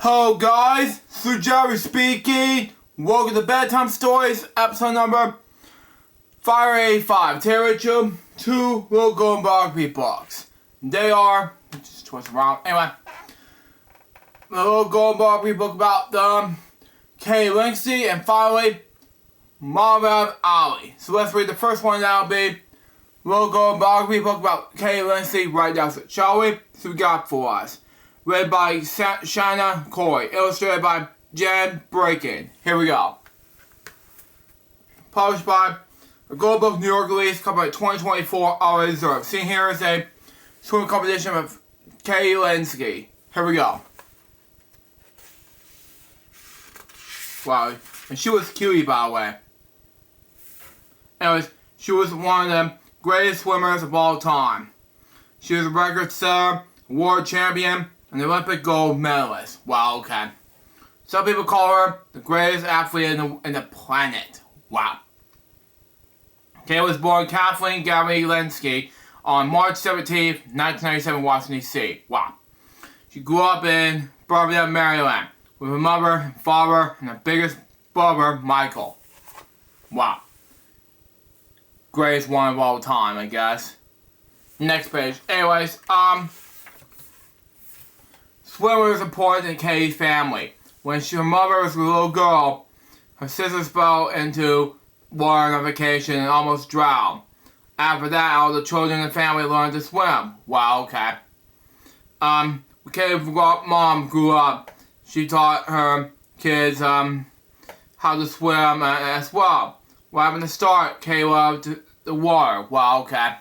Hello guys, Sir Jerry speaking. Welcome to Bedtime Stories, episode number 585. Today with you, two little golden biography books. They are, just twist around, anyway, a little golden biography book about Kay Lindsay and finally, Muhammad Ali. So let's read the first one. That'll be a little golden biography book about Kay Lindsay right now, shall we? So we got for us. Read by Shanna Coy, illustrated by Jen Braken. Here we go. Published by a Gold Book New York release, copyright 2024, already reserved. Seen here is a swimming competition of Kay Lindsay. Here we go. Wow, and she was cutie, by the way. Anyways, she was one of the greatest swimmers of all time. She was a record setter, world champion, and Olympic gold medalist. Wow, okay. Some people call her the greatest athlete in the planet. Wow. Kay was born Kathleen Gary Linsky on March 17, 1997, Washington, D.C. Wow. She grew up in Birmingham, Maryland, with her mother and father and her biggest brother, Michael. Wow. Greatest one of all time, I guess. Next page. Anyways, swimming was important in Kay's family. When her mother was a little girl, her sisters fell into water on vacation and almost drowned. After that, all the children in the family learned to swim. Wow, okay. When Kay's mom grew up, she taught her kids how to swim as well. What happened to start? Kay loved the water. Wow, okay.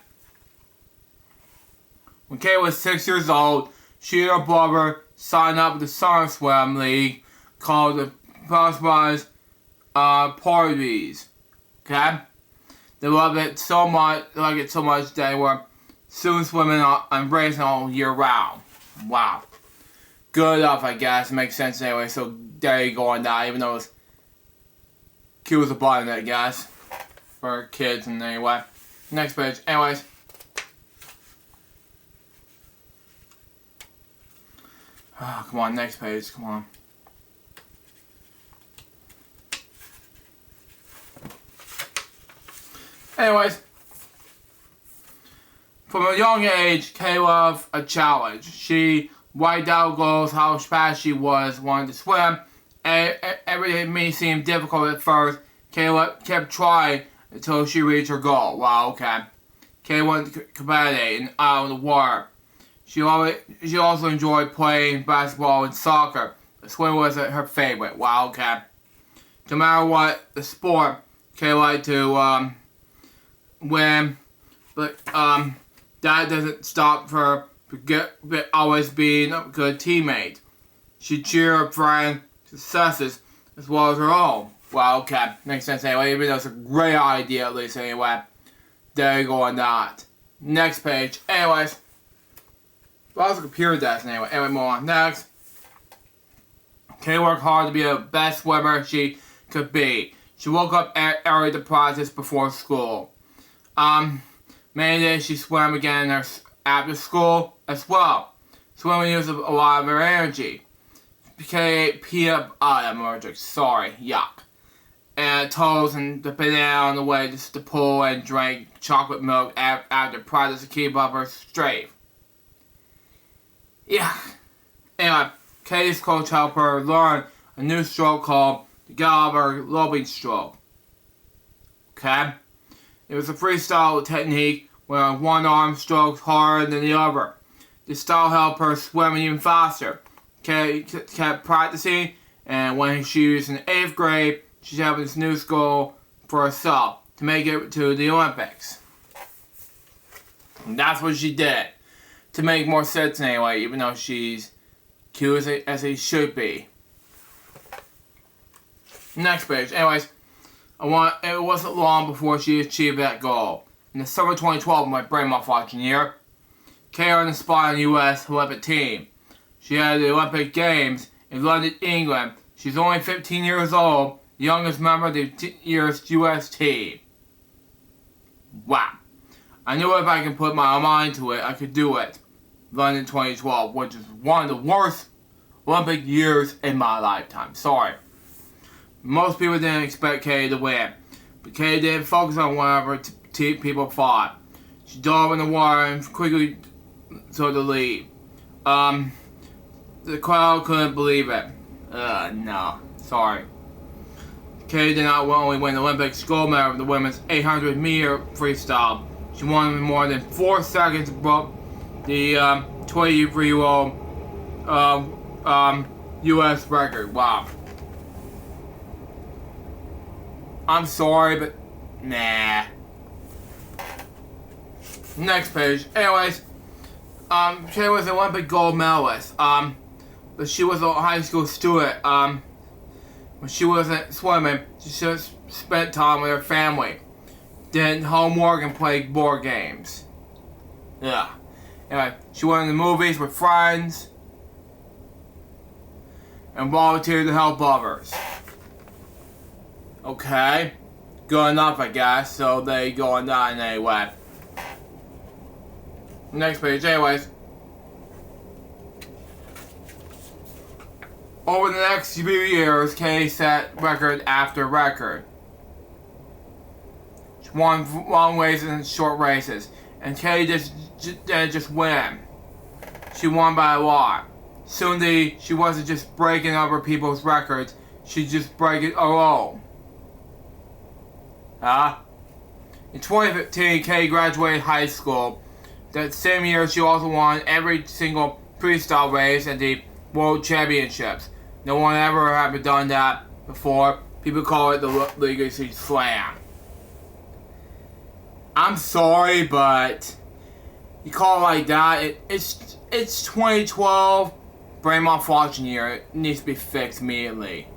When Kay was 6 years old, she and her brother signed up with the summer swim league called the Prosperous Parties. Okay? They loved it so much, they were soon swimming and racing all year round. Wow. Good enough, I guess. Makes sense anyway, so there you go on that, even though it's cute as a button, I guess. For kids and anyway. Next page. Anyways. Oh, come on, next page, come on. Anyways, from a young age, Kay loved a challenge. She wiped out goals, how fast she was, wanted to swim, and everything may seem difficult at first. Kay kept trying until she reached her goal. Wow, okay. Kay went competing out of the water. She also enjoyed playing basketball and soccer. Swimming was her favorite. Wow, okay. No matter what the sport, Kay liked to win, but that doesn't stop her from always being a good teammate. She cheered her friends' successes as well as her own. Wow, okay. Makes sense anyway, even though it's a great idea at least anyway. There you go on that. Next page. Anyways. Well, that was a computer desk anyway. Anyway, move on. Next. Kay worked hard to be the best swimmer she could be. She woke up early to practice before school. Many days she swam again after school as well. Swimming used a lot of her energy. Kay ate peanut allergic. Sorry, yuck. And toast and the banana on the way just to pool and drank chocolate milk after practice to keep up her strength. Yeah. Anyway, Kay's coach helped her learn a new stroke called the Gallagher lobing stroke. Okay? It was a freestyle technique where one arm strokes harder than the other. This style helped her swim even faster. Kay kept practicing, and when she was in 8th grade, she had this new goal for herself to make it to the Olympics. And that's what she did. To make more sense anyway, even though she's cute as he should be. Next page. Anyways, it wasn't long before she achieved that goal. In the summer 2012, my brain malfunction year, Kay earned a spot on the U.S. Olympic team. She had the Olympic Games in London, England. She's only 15 years old, the youngest member of the year's U.S. team. Wow. I knew if I could put my mind to it, I could do it. London 2012, which is one of the worst Olympic years in my lifetime. Sorry. Most people didn't expect Kay to win. But Kay didn't focus on whatever people thought. She dove in the water and quickly took the lead. The crowd couldn't believe it. No. Sorry. Kay did not only win the Olympics gold medal in the women's 800-meter freestyle. She won in more than 4 seconds above the 23-year-old U.S. record. Wow. I'm sorry, but nah. Next page. Anyways, Kay was an Olympic gold medalist. But she was a high school student. When she wasn't swimming, she just spent time with her family, did homework, and played board games. Yeah. Anyway, she went in the movies with friends and volunteered to help others. Okay. Good enough, I guess. So they go on that anyway. Next page. Anyways. Over the next few years, Kay set record after record. She won long races and short races. And Kay didn't just win. She won by a lot. Soon she wasn't just breaking other people's records, she just breaking her own. In 2015, Kay graduated high school. That same year, she also won every single freestyle race at the World Championships. No one ever had done that before. People call it the Legacy Slam. I'm sorry, but you call it like that. It's 2012. Brain malfunction year. It needs to be fixed immediately.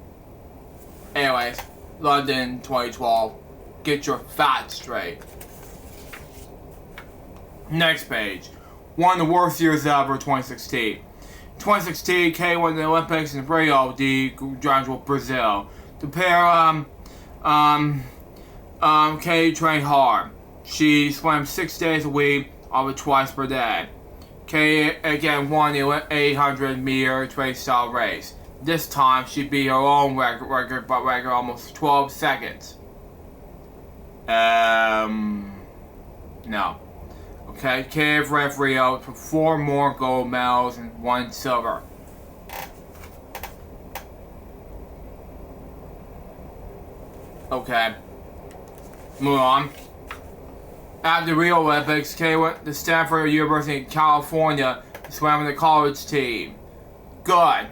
Anyways, London 2012. Get your facts straight. Next page. One of the worst years ever, 2016. 2016, Kay won the Olympics in Rio de Janeiro, Brazil. The pair, Kay trained hard. She swam 6 days a week, over twice per day. Kay again won the 800-meter freestyle race. This time, she beat her own record by almost 12 seconds. No. Okay, Kay ran for Rio for 4 more gold medals and 1 silver. Okay. Move on. After the Rio Olympics, Kay went to Stanford University in California and swam with the college team. Good.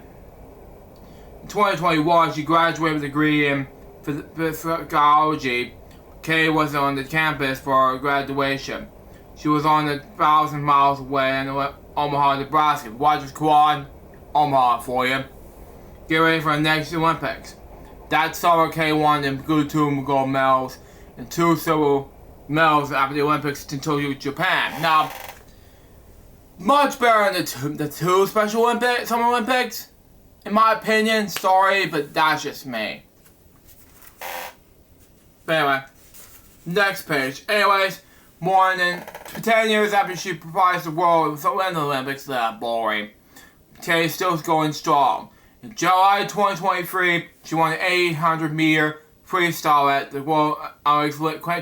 In 2021, she graduated with a degree in physiology. Kay was on the campus for graduation. She was on the 1,000 miles away in Omaha, Nebraska. Watch this quad, Omaha for you. Get ready for the next Olympics. That summer, Kay won the 2 gold medals and 2 silver medals after the Olympics in Tokyo, Japan. Now, much better than the two Special Olympics, Summer Olympics, in my opinion. Sorry, but that's just me. But anyway, next page. Anyways. More than 10 years after she provides the world with the Olympics, that boring. Kay is still going strong. In July 2023, she won the 800-meter freestyle at the World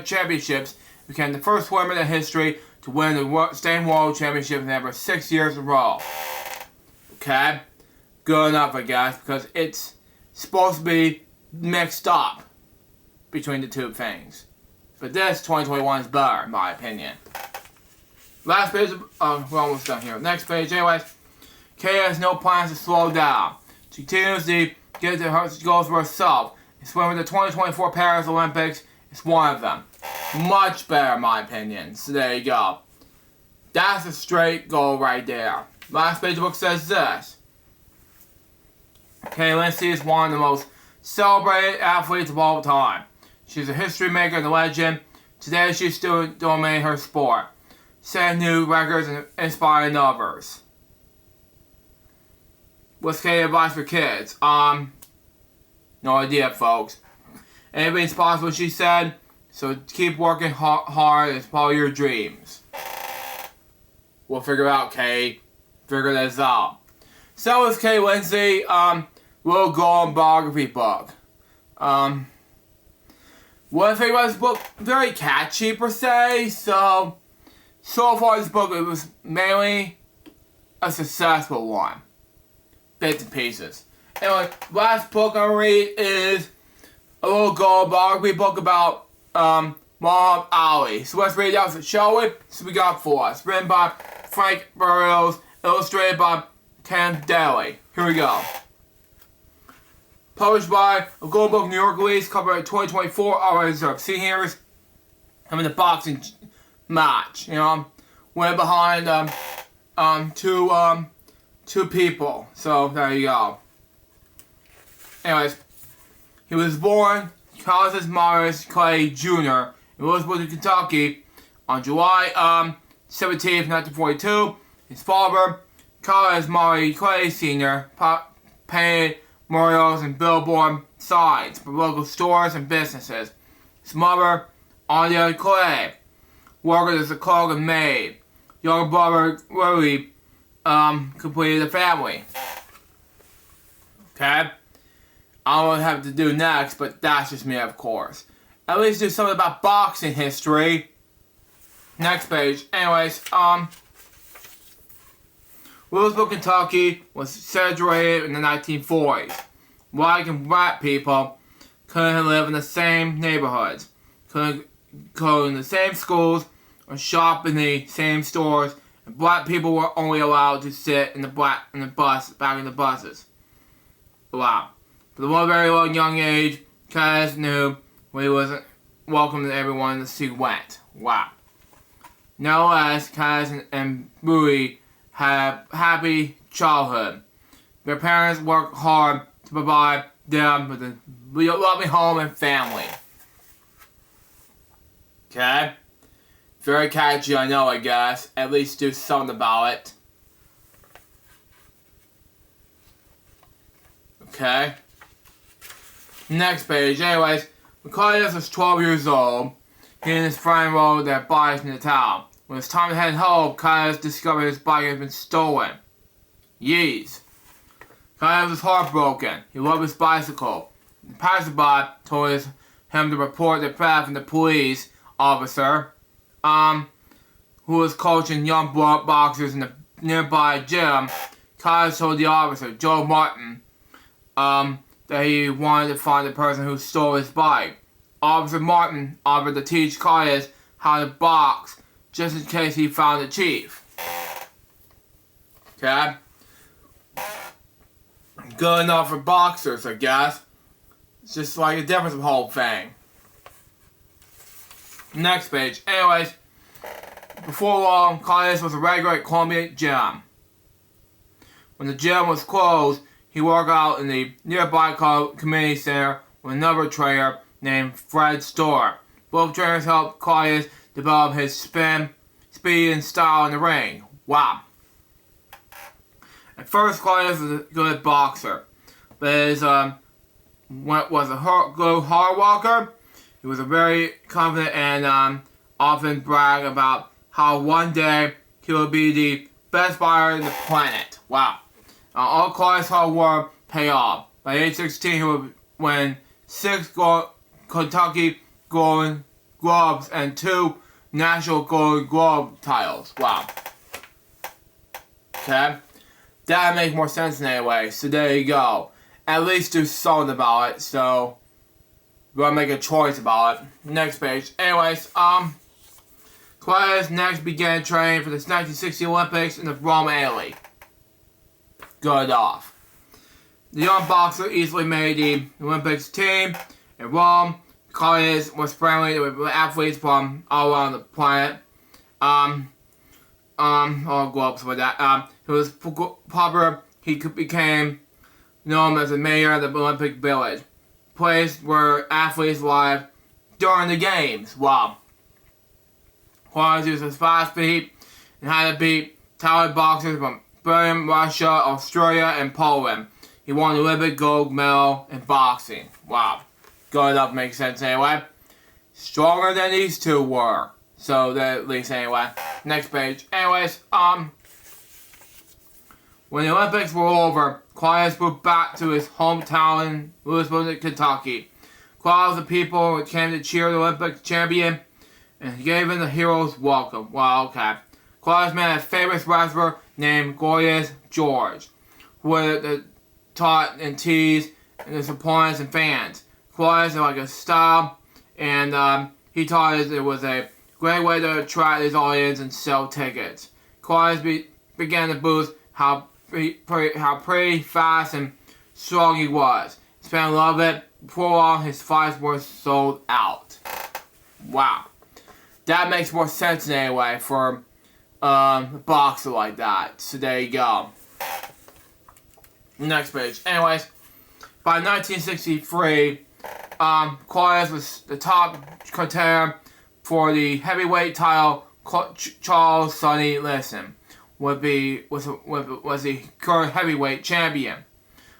Championships, became the first woman in history to win the same World Championship in ever 6 years in a row. Okay? Good enough, I guess, because it's supposed to be mixed up between the two things. But this 2021 is better, in my opinion. Last page, we're almost done here. Next page, anyways. Kay has no plans to slow down. She continues to get to her goals for herself. And swim with the 2024 Paris Olympics is one of them. Much better, in my opinion. So there you go. That's a straight goal right there. Last page of the book says this. Kay Lindsay is one of the most celebrated athletes of all time. She's a history maker and a legend. Today, she's still dominating her sport, setting new records and inspiring others. What's Kay's advice for kids? No idea, folks. Anything's possible, she said. So keep working hard and follow your dreams. We'll figure out, Kay. Figure this out. So is Kay Lindsay, Little Golden biography book. What I think about this book, very catchy per se, so far this book, it was mainly a successful one. Bits and pieces. Anyway, last book I read is a Little Golden biography book about, Muhammad Ali. So let's read it out, shall we? So we got for us. Written by Frank Burroughs, illustrated by Ken Daly. Here we go. Published by a Golden Book New York release, copyright 2024, already reserved. See here, I'm in the boxing match, you know, went behind two people. So there you go. Anyways, he was born Carlos Morris Clay Jr. in Louisville, Kentucky on July 17th, 1942. His father, Carlos Morris Clay Sr., painted memorials and billboard signs for local stores and businesses. His mother, Anya Clay, worked as a clerk and maid. Younger brother, Willie, completed the family. Okay? I don't have to do next, but that's just me, of course. At least do something about boxing history. Next page. Anyways, Louisville, Kentucky was saturated in the 1940s. White and black people couldn't live in the same neighborhoods, couldn't go in the same schools, or shop in the same stores, and black people were only allowed to sit in the back in the buses. Wow. For the one very young age, Kaz knew when he wasn't welcome to everyone to see went. Wow. Nevertheless, Kaz and Bowie had a happy childhood. Their parents worked hard to provide them with a loving home and family. Okay? Very catchy, I know, I guess. At least do something about it. Okay? Next page. Anyways, when Claudius was 12 years old, he and his friend rode their bikes in the town. When it's time to head home, Claudius discovered his bike had been stolen. Yeez. Claudius was heartbroken. He loved his bicycle. The passerby told him to report the theft, and the police officer, who was coaching young boxers in the nearby gym, Claudius told the officer, Joe Martin, that he wanted to find the person who stole his bike. Officer Martin offered to teach Claudius how to box, just in case he found the chief. Okay? Good enough for boxers, I guess. It's just like a difference of the whole thing. Next page. Anyways, before long, Claudius was a regular at Columbia Gym. When the gym was closed, he worked out in the nearby community center with another trainer named Fred Storr. Both trainers helped Claudius develop his speed and style in the ring. Wow. At first, Claudius was a good boxer, but was a good hard worker. He was a very confident and often bragged about how one day he would be the best fighter on the planet. Wow. All Claudius' hard work paid off. By age 16, he would win 6 Kentucky Golden Gloves and 2 National Golden Glove titles. Wow. Okay? That makes more sense anyway, so there you go. At least do something about it, so we're gonna make a choice about it. Next page. Anyways, Claudius next began training for the 1960 Olympics in the Rome Alley. Good off. The young boxer easily made the Olympics team in Rome. Claudius was friendly with athletes from all around the planet. All globes with that. He was popular. He became known as the mayor of the Olympic Village, place where athletes live during the games. Wow. Claudius used his fast feet and had to beat talented boxers from Belgium, Russia, Australia, and Poland. He won the Olympic gold medal in boxing. Wow. Good enough makes sense anyway. Stronger than these two were. So that at least anyway. Next page. Anyways, When the Olympics were over, Qualis moved back to his hometown in Louisville, Kentucky. Crowds of people came to cheer the Olympic champion and gave him the hero's welcome. Wow, okay. Qualis met a famous wrestler named Gorgeous George, who would taught and teased his opponents and fans. Qualis had like a style, and he taught us it was a great way to attract his audience and sell tickets. Qualis began to boost how pretty fast and strong he was. His fans loved it. Before long, his fights were sold out. Wow. That makes more sense anyway for a boxer like that. So there you go. Next page. Anyways, by 1963, Qualis was the top contender for the heavyweight title. Charles Sonny Liston was the current heavyweight champion.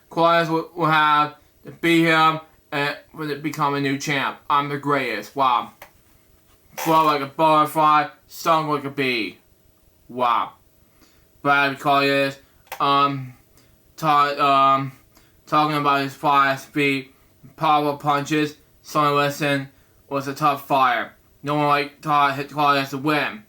Qualis will have to beat him and would become a new champ. I'm the greatest. Wow. Flow like a butterfly, stung like a bee. Wow. But Qualis talking about his fast feet, powerful punches. Sonny Liston was a tough fighter. No one thought Qualis to win.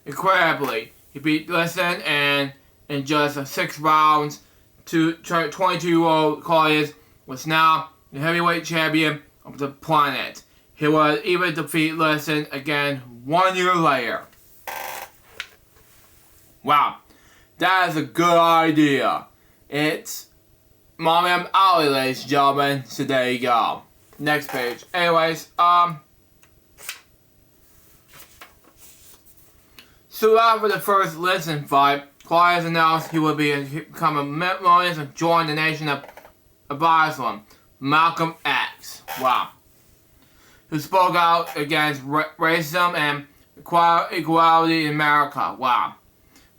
Incredibly, he beat Liston and in just 6 rounds. 22-year-old Qualis was now the heavyweight champion of the planet. He would even defeat Liston again 1 year later. Wow, that is a good idea. It's Muhammad Ali, ladies and gentlemen. So there you go. Next page. Anyways, so after the first Liston fight, Qualis announced he would become a Muslim and join the Nation of Islam, Malcolm X. Wow. Who spoke out against racism and equality in America. Wow.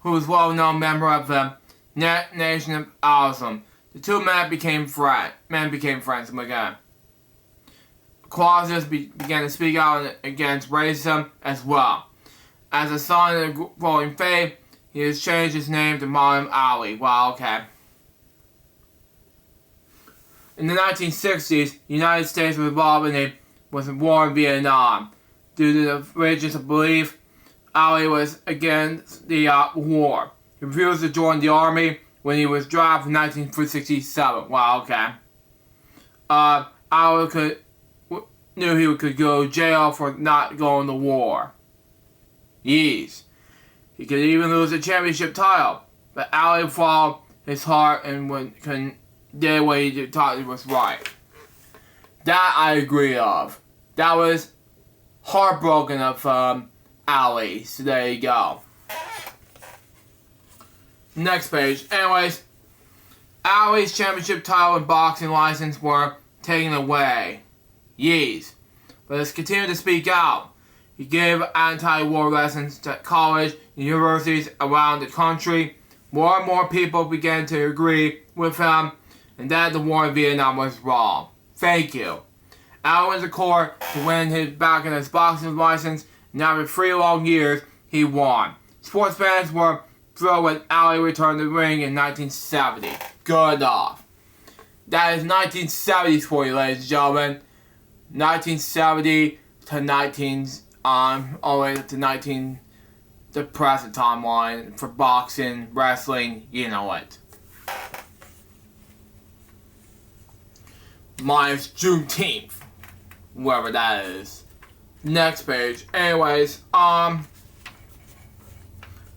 Who was a well-known member of the Nation of Islam. The two men became friends. Oh my God. Qualis began to speak out against racism as well. As a sign of the growing faith, he has changed his name to Muhammad Ali. Wow, okay. In the 1960s, the United States was involved in a war in Vietnam. Due to the religious belief, Ali was against the war. He refused to join the army when he was drafted in 1967. Wow, okay. Ali knew he could go to jail for not going to war. Yes. He could even lose a championship title. But Ali followed his heart and did what he thought was right. That I agree of. That was heartbroken of Ali. So there you go. Next page. Anyways, Ali's championship title and boxing license were taken away. Yes. But let's continue to speak out. He gave anti-war lessons to college and universities around the country. More and more people began to agree with him and that the war in Vietnam was wrong. Thank you. Ali went to court to win back in his boxing license, and after 3 long years, he won. Sports fans were thrilled when Ali returned to the ring in 1970. Good enough. That is 1970s for you, ladies and gentlemen. 1970 to all the way to the present timeline for boxing, wrestling, you know it. Minus Juneteenth, whoever that is. Next page. Anyways, I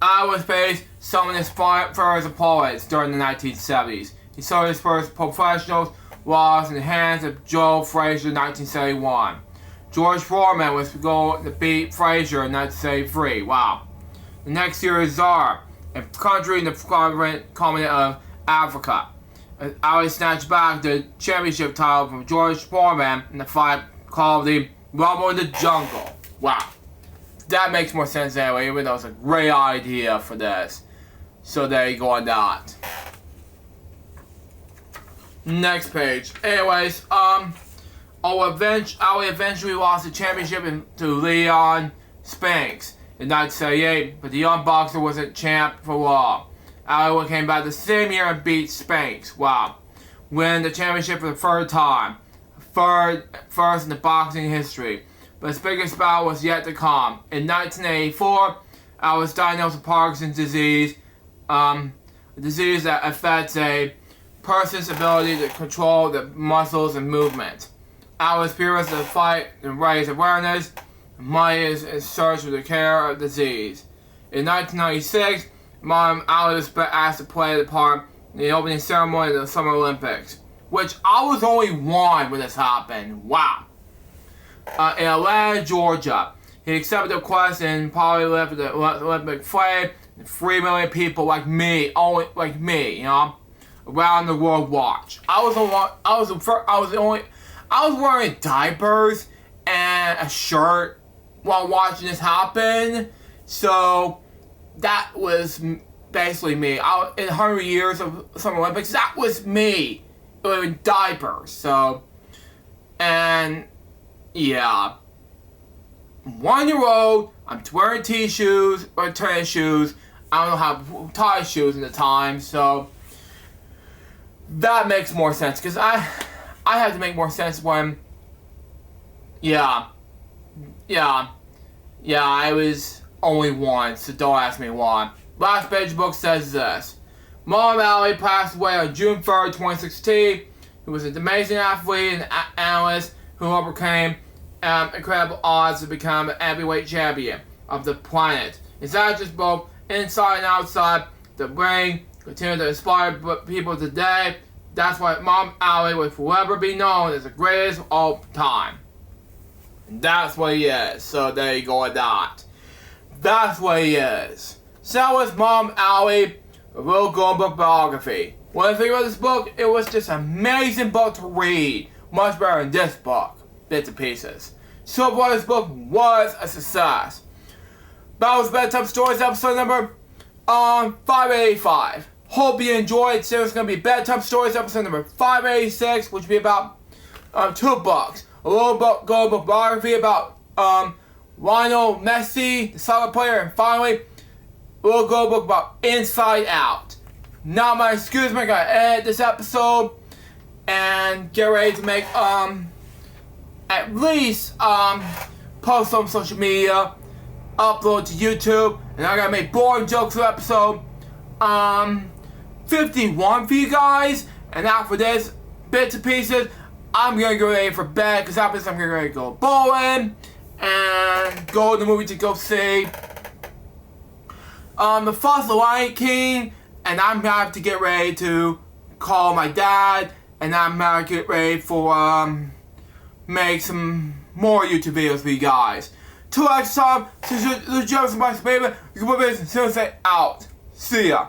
was faced some of his first opponents during the 1970s. He saw his first professional loss in the hands of Joe Frazier in 1971. George Foreman was going to beat Frazier in 1973. Wow. The next year is Czar, a country in the continent of Africa. Ali snatched back the championship title from George Foreman in the fight called the Rumble in the Jungle. Wow. That makes more sense anyway, even though it's a great idea for this. So there you go on that. Next page. Anyways, Ali eventually lost the championship to Leon Spinks in 1978, but the young boxer wasn't champ for long. Iowa came back the same year and beat Spanx. Wow. Win the championship for the third time. First in the boxing history. But his biggest battle was yet to come. In 1984, I was diagnosed with Parkinson's disease. A disease that affects a person's ability to control the muscles and movement. I was furious to fight and raise awareness. Money is in search for the care of disease. In 1996, Mom Alice was asked to play the part in the opening ceremony of the Summer Olympics, which I was only one when this happened. Wow. In Atlanta, Georgia, he accepted the quest and probably lifted the Olympic flag. 3 million people like me, only like me, you know, around the world watch. I was wearing diapers and a shirt while watching this happen. So that was basically me. In 100 years of Summer Olympics, that was me in diapers. So, and yeah, 1 year old. I'm wearing T-shoes or tennis shoes. I don't know how to tie shoes in the time, so that makes more sense. Because I have to make more sense when, I was only one, so don't ask me why. Last page of the book says this. Muhammad Ali passed away on June 3rd, 2016. He was an amazing athlete and analyst who overcame incredible odds to become an heavyweight champion of the planet. His actions both inside and outside the ring continue to inspire people today. That's why Muhammad Ali will forever be known as the greatest of all time. And that's what he is. So there you go with that. That's what he is. So that was Muhammad Ali, a real good book biography. When I think about this book, it was just an amazing book to read. Much better than this book. Bits and pieces. So far, this book was a success. That was Bedtime Stories episode number 585. Hope you enjoyed. So it's going to be Bedtime Stories episode number 586, which will be about 2 books. A little book biography about Lionel Messi, the soccer player, and finally, a little book about Inside Out. Now my excuse me, I gotta edit this episode and get ready to make at least post on social media, upload to YouTube, and I gotta make boring jokes for episode 51 for you guys. And after this, bits and pieces, I'm gonna go ready for bed because after this I'm gonna go bowling and go to the movie to go see the first Lion King, and I'm gonna have to get ready to call my dad, and I'm gonna get ready for make some more YouTube videos for you guys. Till next time, this is Joseph, my favorite. You can put this and say out. See ya.